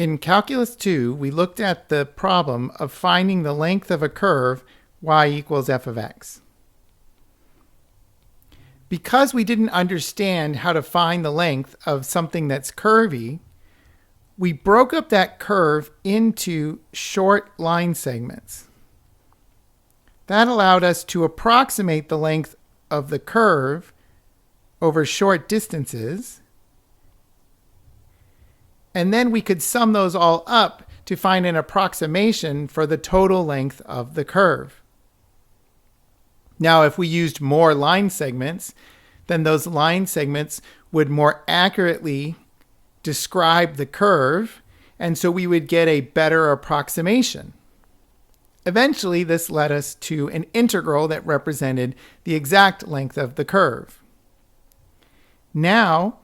In Calculus 2, we looked at the problem of finding the length of a curve y equals f of x. Because we didn't understand how to find the length of something that's curvy, we broke up that curve into short line segments. That allowed us to approximate the length of the curve over short distances, and then we could sum those all up to find an approximation for the total length of the curve. Now, if we used more line segments, then those line segments would more accurately describe the curve, and so we would get a better approximation. Eventually, this led us to an integral that represented the exact length of the curve. Now,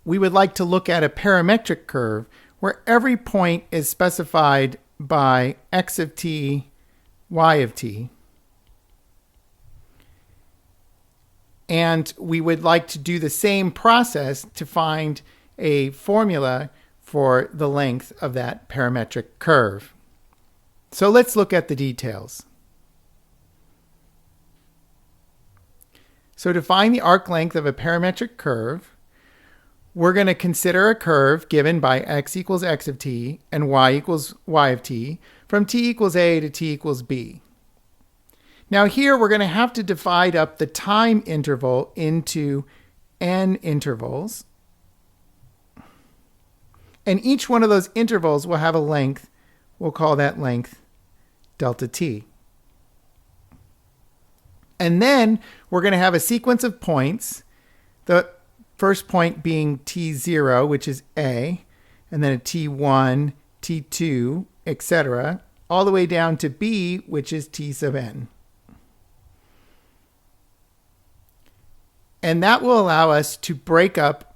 we would like to look at a parametric curve where every point is specified by x of t, y of t. And we would like to do the same process to find a formula for the length of that parametric curve. So let's look at the details. So to find the arc length of a parametric curve, we're going to consider a curve given by x equals x of t and y equals y of t from t equals a to t equals b. Now here we're going to have to divide up the time interval into n intervals. And each one of those intervals will have a length. We'll call that length delta t. And then we're going to have a sequence of points. The first point being t0, which is a, and then a t1, t2, etc., all the way down to b, which is t sub n. And that will allow us to break up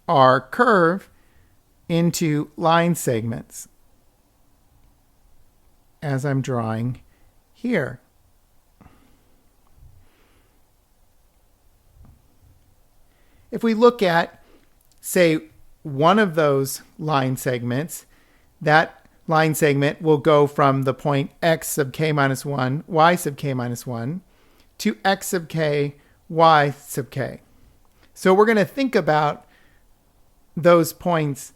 our curve into line segments, as I'm drawing here. If we look at, say, one of those line segments, that line segment will go from the point x sub k minus 1, y sub k minus 1, to x sub k, y sub k. So we're going to think about those points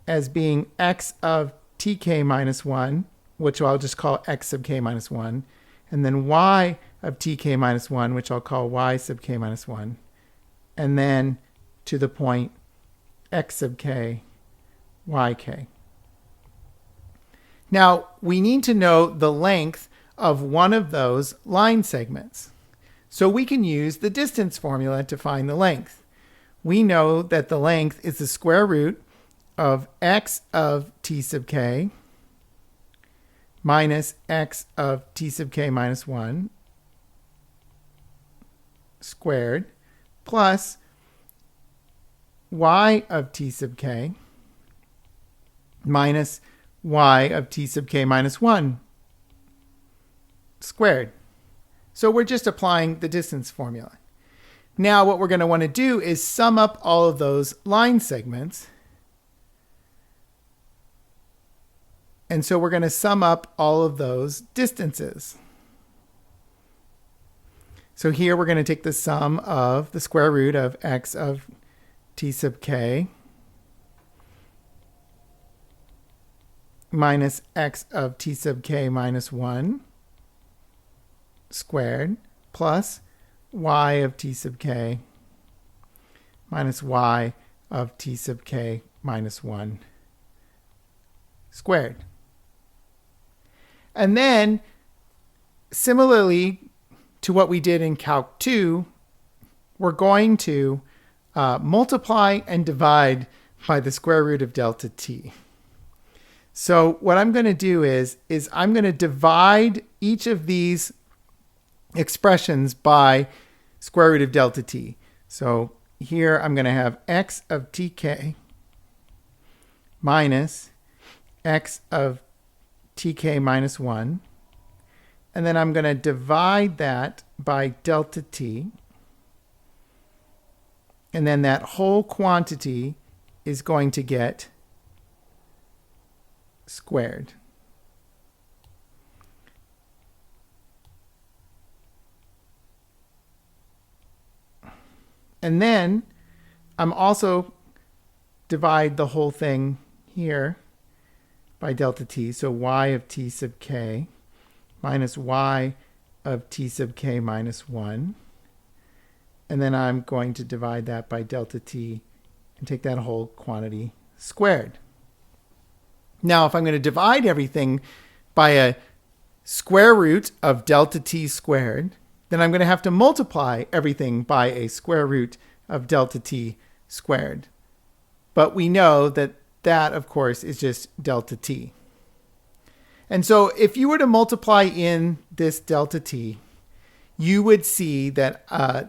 as being x of tk minus 1, which I'll just call x sub k minus 1, and then y of tk minus 1, which I'll call y sub k minus 1, and then to the point x sub k, yk. Now, we need to know the length of one of those line segments. So we can use the distance formula to find the length. We know that the length is the square root of x of t sub k minus x of t sub k minus 1 squared plus y of t sub k minus y of t sub k minus 1 squared. So we're just applying the distance formula. Now what we're going to want to do is sum up all of those line segments. And so we're going to sum up all of those distances. So here we're going to take the sum of the square root of x of t sub k minus x of t sub k minus 1 squared plus y of t sub k minus y of t sub k minus 1 squared. And then, similarly to what we did in Calc 2, we're going to multiply and divide by the square root of delta t. So what I'm going to do is I'm going to divide each of these expressions by square root of delta t. So here I'm going to have x of tk minus x of tk minus 1. And then I'm going to divide that by delta t. And then that whole quantity is going to get squared. And then I'm also divide the whole thing here by delta t. So y of t sub k minus y of t sub k minus 1. And then I'm going to divide that by delta t and take that whole quantity squared. Now, if I'm going to divide everything by a square root of delta t squared, then I'm going to have to multiply everything by a square root of delta t squared. But we know that that, of course, is just delta t. And so if you were to multiply in this delta t, you would see that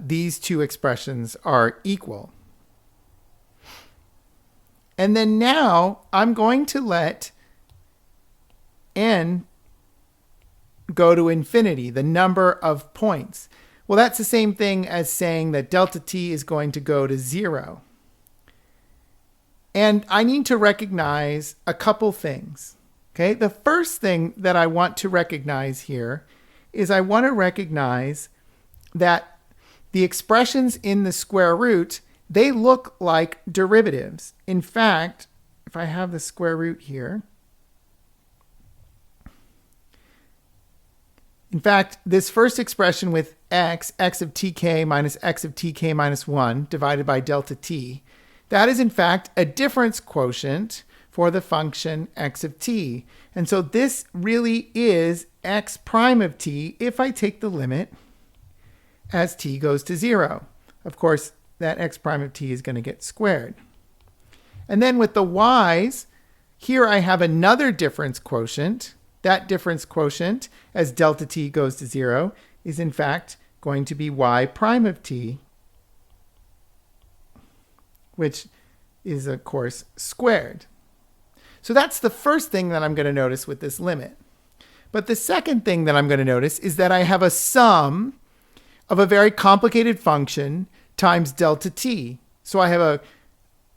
these two expressions are equal. And then now I'm going to let n go to infinity, the number of points. Well, that's the same thing as saying that delta t is going to go to 0. And I need to recognize a couple things. Okay, the first thing that I want to recognize here is I want to recognize that the expressions in the square root, they look like derivatives. In fact, if I have the square root here, in fact, this first expression with x of tk minus x of tk minus 1 divided by delta t, that is in fact a difference quotient for the function x of t. And so this really is x prime of t if I take the limit as t goes to 0. Of course, that x prime of t is going to get squared. And then with the y's, here I have another difference quotient. That difference quotient, as delta t goes to 0, is in fact going to be y prime of t, which is, of course, squared. So that's the first thing that I'm going to notice with this limit. But the second thing that I'm going to notice is that I have a sum of a very complicated function times delta t. So I have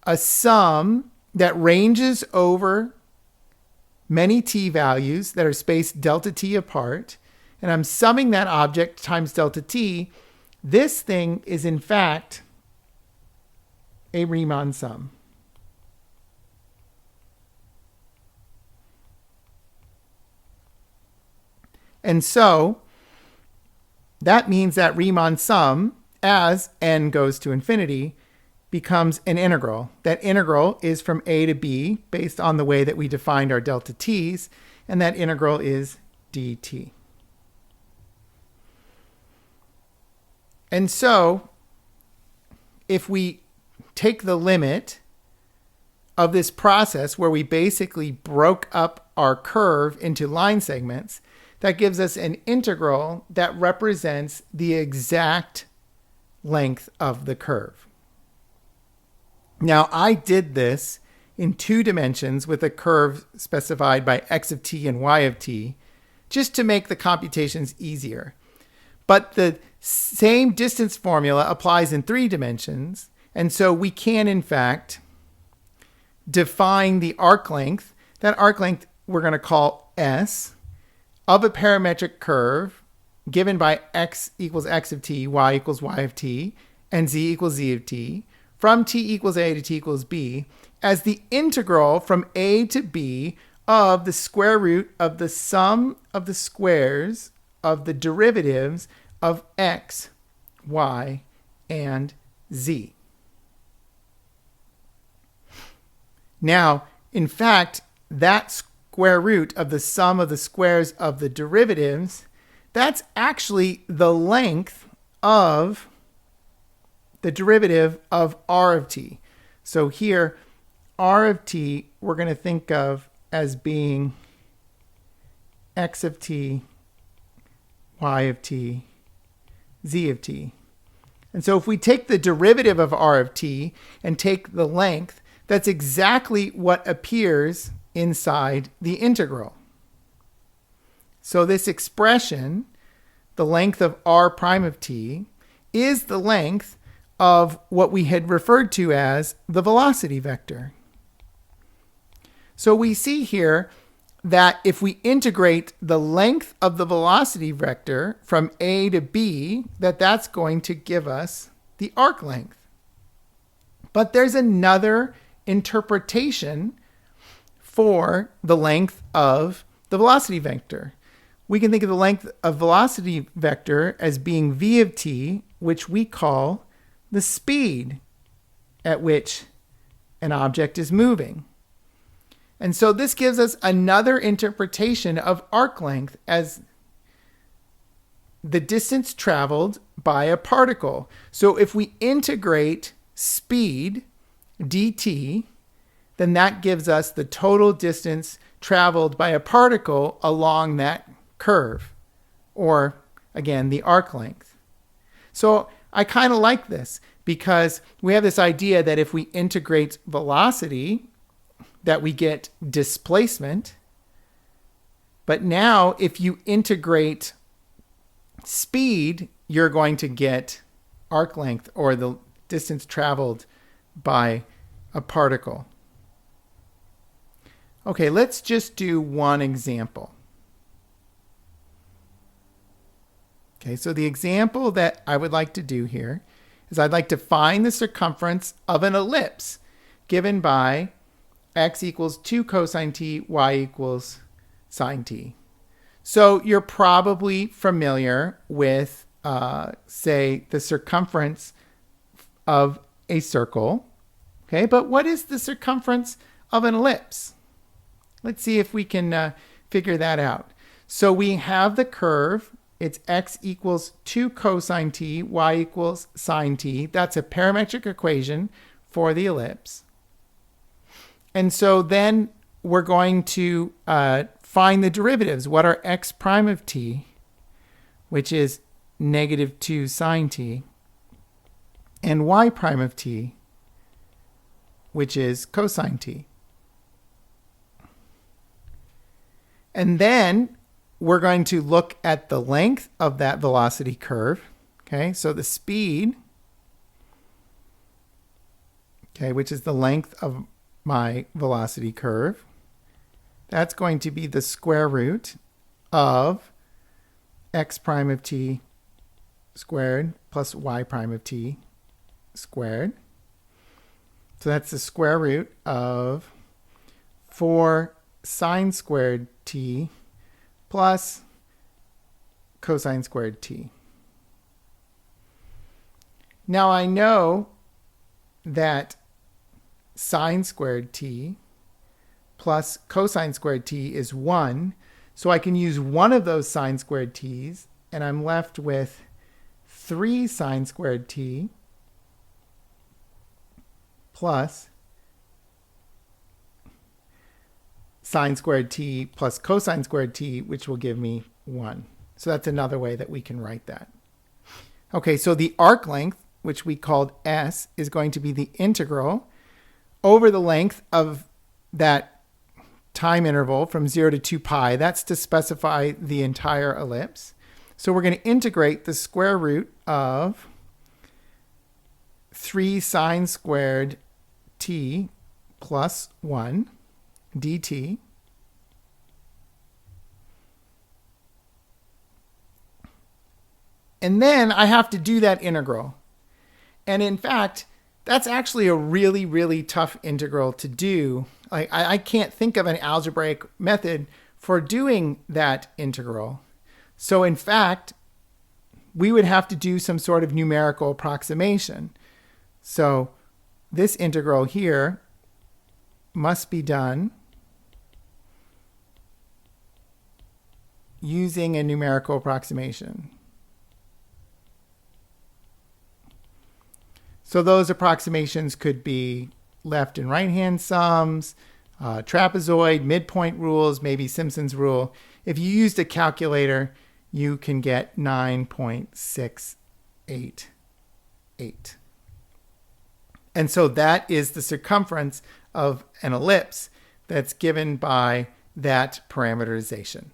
a sum that ranges over many t values that are spaced delta t apart, and I'm summing that object times delta t. This thing is in fact a Riemann sum. And so that means that Riemann sum, as n goes to infinity, becomes an integral. That integral is from a to b based on the way that we defined our delta t's, and that integral is dt. And so if we take the limit of this process where we basically broke up our curve into line segments, that gives us an integral that represents the exact length of the curve. Now, I did this in 2 dimensions with a curve specified by x of t and y of t, just to make the computations easier. But the same distance formula applies in 3 dimensions, and so we can, in fact, define the arc length. That arc length we're going to call s, of a parametric curve given by x equals x of t, y equals y of t, and z equals z of t, from t equals a to t equals b, as the integral from a to b of the square root of the sum of the squares of the derivatives of x, y, and z. Now, in fact, that square root of the sum of the squares of the derivatives, that's actually the length of the derivative of r of t. So here, r of t, we're going to think of as being x of t, y of t, z of t. And so if we take the derivative of r of t and take the length, that's exactly what appears inside the integral. So this expression, the length of r prime of t, is the length of what we had referred to as the velocity vector. So we see here that if we integrate the length of the velocity vector from A to B, that's going to give us the arc length. But there's another interpretation for the length of the velocity vector. We can think of the length of velocity vector as being v of t, which we call the speed at which an object is moving. And so this gives us another interpretation of arc length as the distance traveled by a particle. So if we integrate speed dt, then that gives us the total distance traveled by a particle along that curve, or again, the arc length. So I kind of like this because we have this idea that if we integrate velocity, that we get displacement. But now if you integrate speed, you're going to get arc length, or the distance traveled by a particle. Okay, let's just do one example. Okay, so the example that I would like to do here is I'd like to find the circumference of an ellipse given by x equals 2 cosine t, y equals sine t. So you're probably familiar with, say, the circumference of a circle. Okay, but what is the circumference of an ellipse? Let's see if we can figure that out. So we have the curve. It's x equals 2 cosine t, y equals sine t. That's a parametric equation for the ellipse. And so then we're going to find the derivatives. What are x prime of t, which is negative 2 sine t, and y prime of t, which is cosine t. And then we're going to look at the length of that velocity curve. Okay, so the speed, okay, which is the length of my velocity curve, that's going to be the square root of x prime of t squared plus y prime of t squared. So that's the square root of 4 sine squared t plus cosine squared t. Now I know that sine squared t plus cosine squared t is 1. So I can use one of those sine squared t's, and I'm left with 3 sine squared t plus sine squared t plus cosine squared t, which will give me 1. So that's another way that we can write that. Okay, so the arc length, which we called s, is going to be the integral over the length of that time interval from 0 to 2 pi. That's to specify the entire ellipse. So we're going to integrate the square root of 3 sine squared t plus 1 dt. And then I have to do that integral. And in fact, that's actually a really, really tough integral to do. I can't think of an algebraic method for doing that integral. So in fact, we would have to do some sort of numerical approximation. So this integral here must be done using a numerical approximation. So those approximations could be left and right hand sums, trapezoid, midpoint rules, maybe Simpson's rule. If you used a calculator, you can get 9.688. And so that is the circumference of an ellipse that's given by that parameterization.